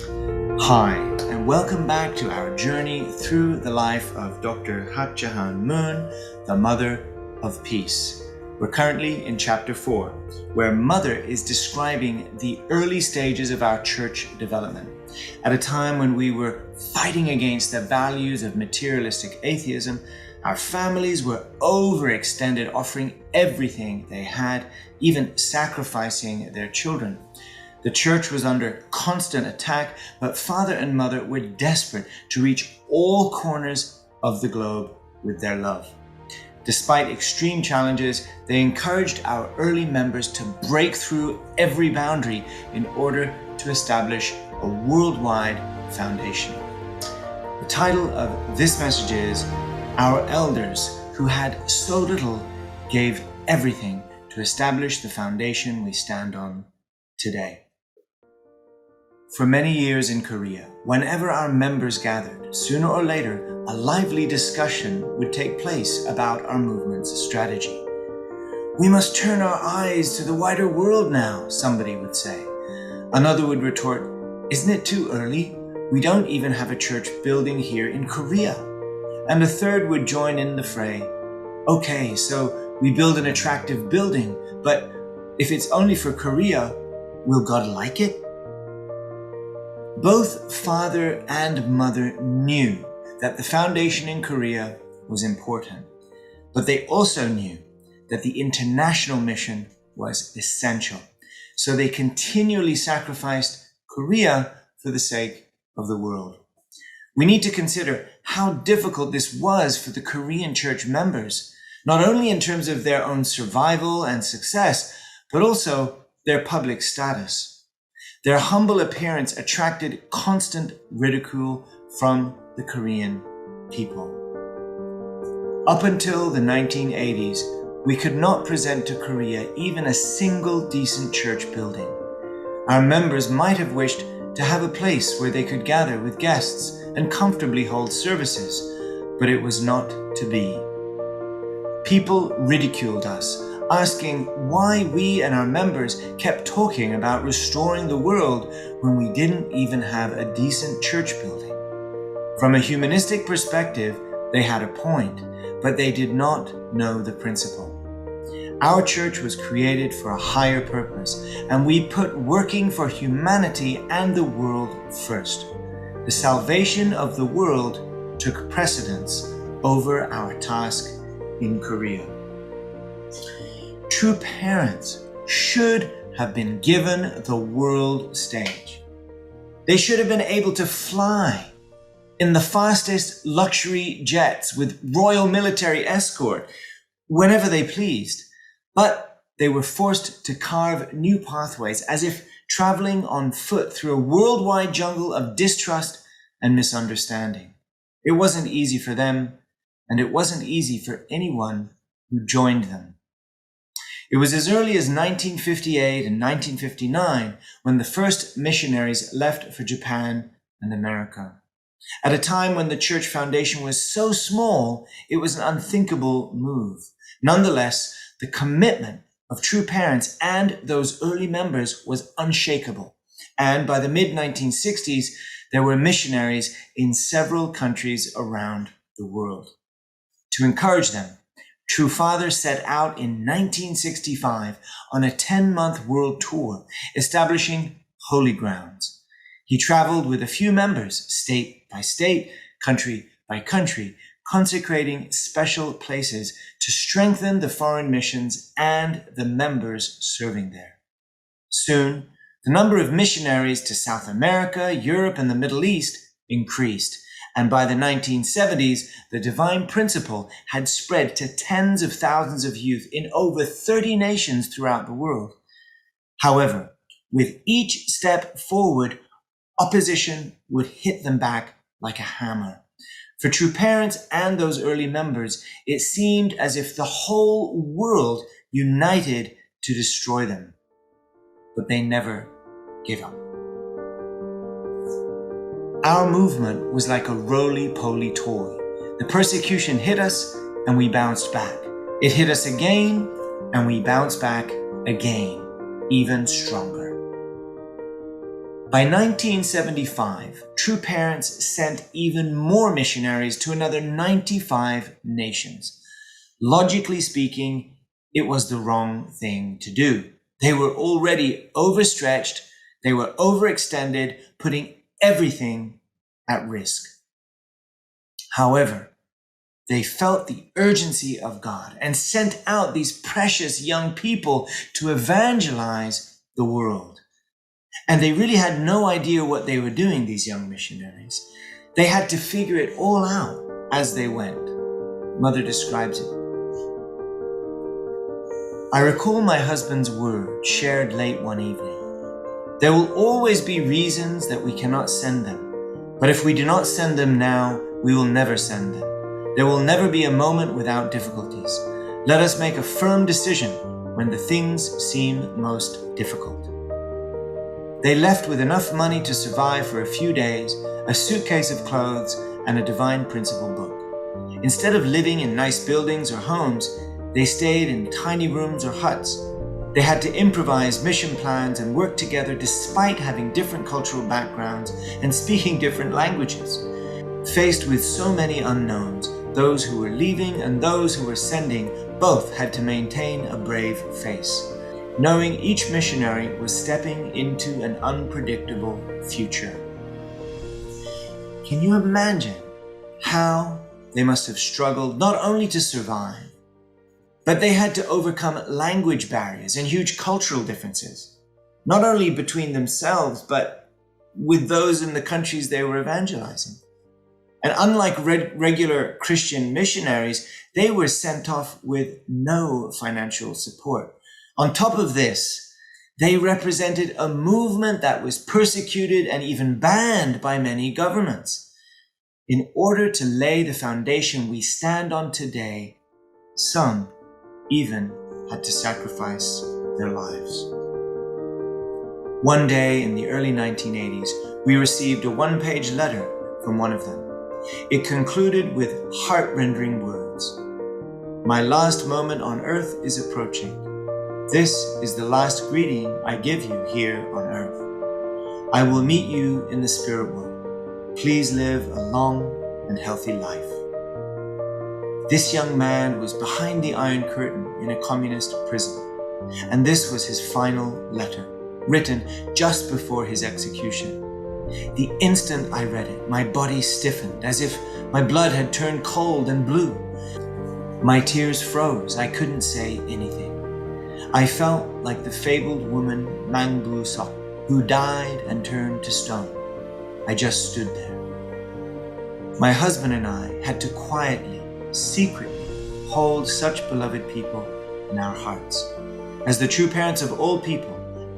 Hi, and welcome back to our journey through the life of Dr. Hat Jahan Moon, the Mother of Peace. We're currently in Chapter 4, where Mother is describing the early stages of our church development. At a time when we were fighting against the values of materialistic atheism, our families were overextended, offering everything they had, even sacrificing their children. The church was under constant attack, but Father and Mother were desperate to reach all corners of the globe with their love. Despite extreme challenges, they encouraged our early members to break through every boundary in order to establish a worldwide foundation. The title of this message is Our Elders Who Had So Little Gave Everything to Establish the Foundation We Stand on Today. For many years in Korea, whenever our members gathered, sooner or later, a lively discussion would take place about our movement's strategy. "We must turn our eyes to the wider world now," somebody would say. Another would retort, "Isn't it too early? We don't even have a church building here in Korea." And a third would join in the fray. "Okay, so we build an attractive building, but if it's only for Korea, will God like it?" Both Father and Mother knew that the foundation in Korea was important, but they also knew that the international mission was essential. So they continually sacrificed Korea for the sake of the world. We need to consider how difficult this was for the Korean church members, not only in terms of their own survival and success, but also their public status. Their humble appearance attracted constant ridicule from the Korean people. Up until the 1980s, we could not present to Korea even a single decent church building. Our members might have wished to have a place where they could gather with guests and comfortably hold services, but it was not to be. People ridiculed us, asking why we and our members kept talking about restoring the world when we didn't even have a decent church building. From a humanistic perspective, they had a point, but they did not know the principle. Our church was created for a higher purpose, and we put working for humanity and the world first. The salvation of the world took precedence over our task in Korea. True parents should have been given the world stage. They should have been able to fly in the fastest luxury jets with royal military escort whenever they pleased. But they were forced to carve new pathways as if traveling on foot through a worldwide jungle of distrust and misunderstanding. It wasn't easy for them, and it wasn't easy for anyone who joined them. It was as early as 1958 and 1959 when the first missionaries left for Japan and America. At a time when the church foundation was so small, it was an unthinkable move. Nonetheless, the commitment of true parents and those early members was unshakable. And by the mid-1960s, there were missionaries in several countries around the world. To encourage them, True Father set out in 1965 on a 10-month world tour, establishing holy grounds. He traveled with a few members, state by state, country by country, consecrating special places to strengthen the foreign missions and the members serving there. Soon, the number of missionaries to South America, Europe, and the Middle East increased. And by the 1970s, the divine principle had spread to tens of thousands of youth in over 30 nations throughout the world. However, with each step forward, opposition would hit them back like a hammer. For true parents and those early members, it seemed as if the whole world united to destroy them. But they never gave up. Our movement was like a roly-poly toy. The persecution hit us and we bounced back. It hit us again and we bounced back again, even stronger. By 1975, True Parents sent even more missionaries to another 95 nations. Logically speaking, it was the wrong thing to do. They were already overstretched, they were overextended, putting everything at risk. However, they felt the urgency of God and sent out these precious young people to evangelize the world. And they really had no idea what they were doing, these young missionaries. They had to figure it all out as they went. Mother describes it. I recall my husband's words shared late one evening. There will always be reasons that we cannot send them, but if we do not send them now, we will never send them. There will never be a moment without difficulties. Let us make a firm decision when the things seem most difficult. They left with enough money to survive for a few days, a suitcase of clothes, and a Divine Principle book. Instead of living in nice buildings or homes, they stayed in tiny rooms or huts. They had to improvise mission plans and work together despite having different cultural backgrounds and speaking different languages. Faced with so many unknowns, those who were leaving and those who were sending both had to maintain a brave face, knowing each missionary was stepping into an unpredictable future. Can you imagine how they must have struggled not only to survive, but they had to overcome language barriers and huge cultural differences, not only between themselves, but with those in the countries they were evangelizing. And unlike regular Christian missionaries, they were sent off with no financial support. On top of this, they represented a movement that was persecuted and even banned by many governments. In order to lay the foundation we stand on today, some even had to sacrifice their lives. One day in the early 1980s, we received a one-page letter from one of them. It concluded with heart-rending words. My last moment on earth is approaching. This is the last greeting I give you here on earth. I will meet you in the spirit world. Please live a long and healthy life. This young man was behind the Iron Curtain in a communist prison, and this was his final letter, written just before his execution. The instant I read it, my body stiffened as if my blood had turned cold and blue. My tears froze. I couldn't say anything. I felt like the fabled woman Mang Bu Sok, who died and turned to stone. I just stood there. My husband and I had to quietly, secretly hold such beloved people in our hearts. As the true parents of all people,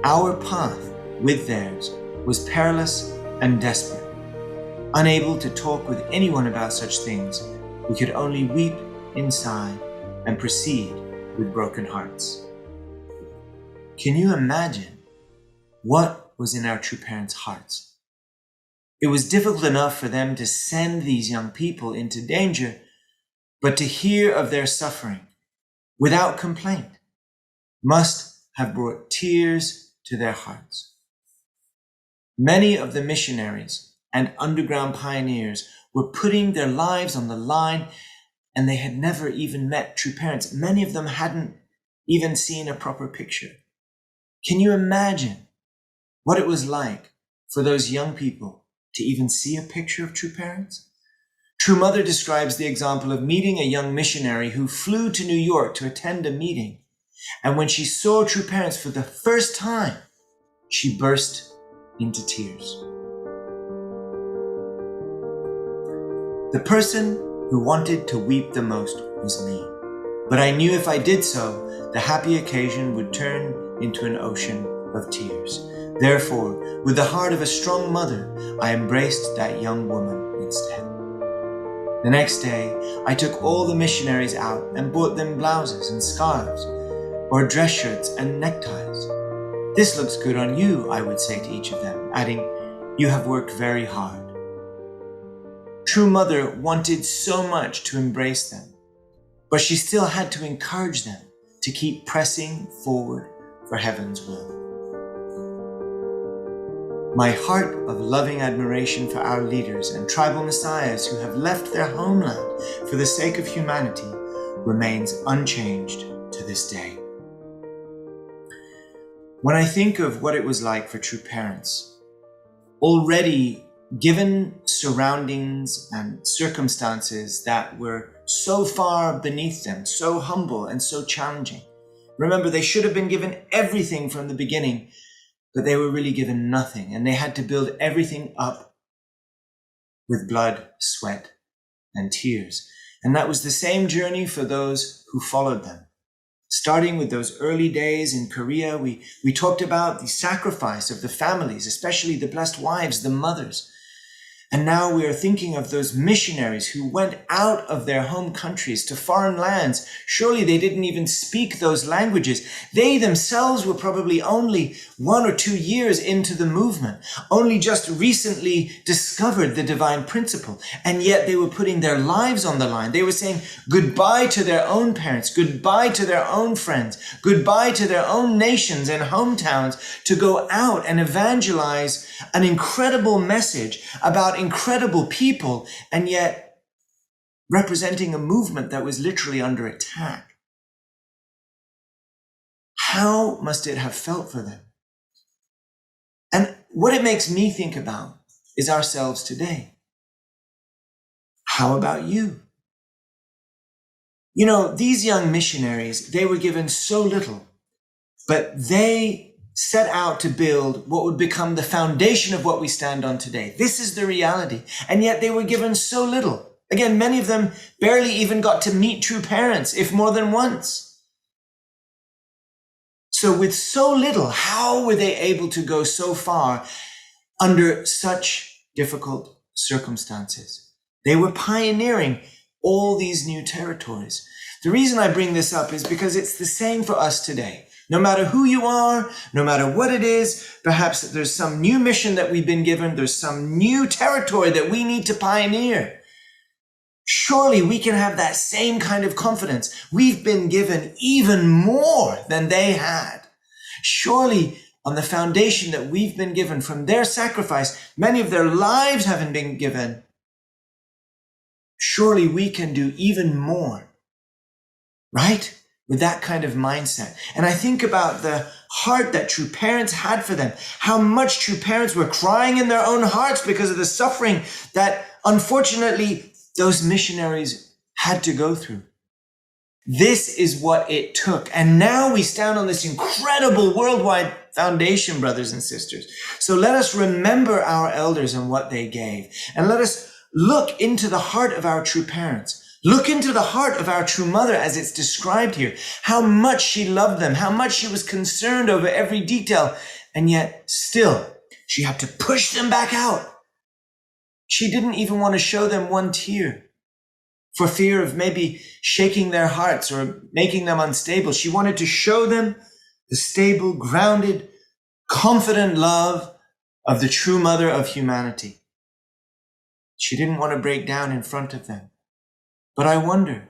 our path with theirs was perilous and desperate. Unable to talk with anyone about such things, we could only weep inside and proceed with broken hearts. Can you imagine what was in our true parents' hearts? It was difficult enough for them to send these young people into danger, but to hear of their suffering without complaint must have brought tears to their hearts. Many of the missionaries and underground pioneers were putting their lives on the line, and they had never even met true parents. Many of them hadn't even seen a proper picture. Can you imagine what it was like for those young people to even see a picture of true parents? True Mother describes the example of meeting a young missionary who flew to New York to attend a meeting. And when she saw true parents for the first time, she burst into tears. The person who wanted to weep the most was me. But I knew if I did so, the happy occasion would turn into an ocean of tears. Therefore, with the heart of a strong mother, I embraced that young woman instead. The next day, I took all the missionaries out and bought them blouses and scarves, or dress shirts and neckties. This looks good on you, I would say to each of them, adding, you have worked very hard. True Mother wanted so much to embrace them, but she still had to encourage them to keep pressing forward for heaven's will. My heart of loving admiration for our leaders and tribal messiahs who have left their homeland for the sake of humanity remains unchanged to this day. When I think of what it was like for true parents, already given surroundings and circumstances that were so far beneath them, so humble and so challenging. Remember, they should have been given everything from the beginning, but they were really given nothing, and they had to build everything up with blood, sweat, and tears. And that was the same journey for those who followed them. Starting with those early days in Korea, we talked about the sacrifice of the families, especially the blessed wives, the mothers. And now we are thinking of those missionaries who went out of their home countries to foreign lands. Surely they didn't even speak those languages. They themselves were probably only 1 or 2 years into the movement, only just recently discovered the divine principle. And yet they were putting their lives on the line. They were saying goodbye to their own parents, goodbye to their own friends, goodbye to their own nations and hometowns to go out and evangelize an incredible message about incredible people, and yet representing a movement that was literally under attack. How must it have felt for them? And what it makes me think about is ourselves today. How about you? You know, these young missionaries, they were given so little, but they set out to build what would become the foundation of what we stand on today. This is the reality. And yet they were given so little. Again, many of them barely even got to meet true parents, if more than once. So with so little, how were they able to go so far under such difficult circumstances? They were pioneering all these new territories. The reason I bring this up is because it's the same for us today. No matter who you are, no matter what it is, perhaps there's some new mission that we've been given, there's some new territory that we need to pioneer. Surely we can have that same kind of confidence. We've been given even more than they had. Surely on the foundation that we've been given from their sacrifice, many of their lives haven't been given. Surely we can do even more, right? With that kind of mindset. And I think about the heart that true parents had for them, how much true parents were crying in their own hearts because of the suffering that unfortunately those missionaries had to go through. This is what it took. And now we stand on this incredible worldwide foundation, brothers and sisters. So let us remember our elders and what they gave. And let us look into the heart of our true parents. Look into the heart of our true mother as it's described here, how much she loved them, how much she was concerned over every detail, and yet still she had to push them back out. She didn't even want to show them one tear for fear of maybe shaking their hearts or making them unstable. She wanted to show them the stable, grounded, confident love of the true mother of humanity. She didn't want to break down in front of them. But I wonder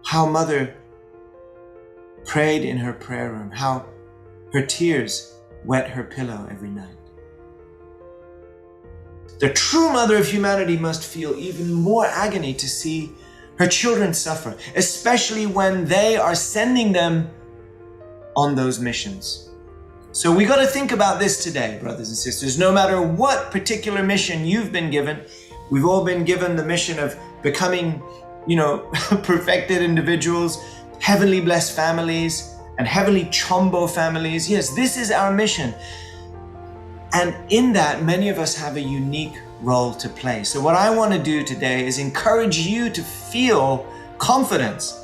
how mother prayed in her prayer room, how her tears wet her pillow every night. The true mother of humanity must feel even more agony to see her children suffer, especially when they are sending them on those missions. So we got to think about this today, brothers and sisters. No matter what particular mission you've been given, we've all been given the mission of becoming, perfected individuals, heavenly blessed families, and heavenly chombo families. Yes, this is our mission. And in that, many of us have a unique role to play. So what I want to do today is encourage you to feel confidence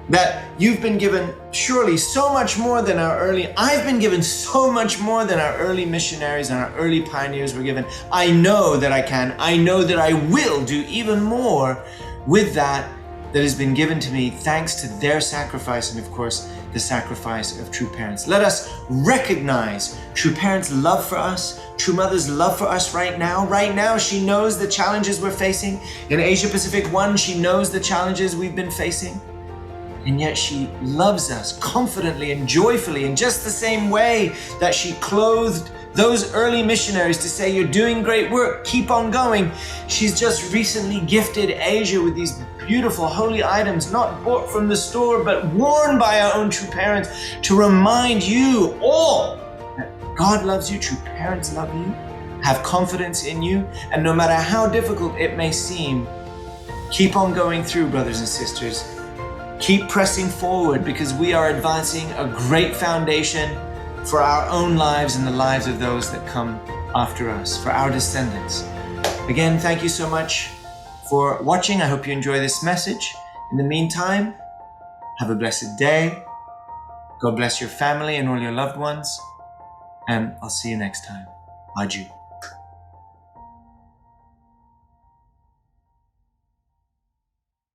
that you've been given surely so much more than I've been given so much more than our early missionaries and our early pioneers were given. I know that I can. I know that I will do even more with that has been given to me thanks to their sacrifice and, of course, the sacrifice of true parents. Let us recognize true parents' love for us, true mother's love for us right now. Right now, she knows the challenges we're facing. In Asia Pacific 1, she knows the challenges we've been facing. And yet she loves us confidently and joyfully in just the same way that she clothed those early missionaries to say, you're doing great work, keep on going. She's just recently gifted Asia with these beautiful holy items, not bought from the store, but worn by our own true parents, to remind you all that God loves you, true parents love you, have confidence in you, and no matter how difficult it may seem, keep on going through, brothers and sisters. Keep pressing forward, because we are advancing a great foundation for our own lives and the lives of those that come after us, for our descendants. Again, thank you so much for watching. I hope you enjoy this message. In the meantime, have a blessed day. God bless your family and all your loved ones. And I'll see you next time. Adieu.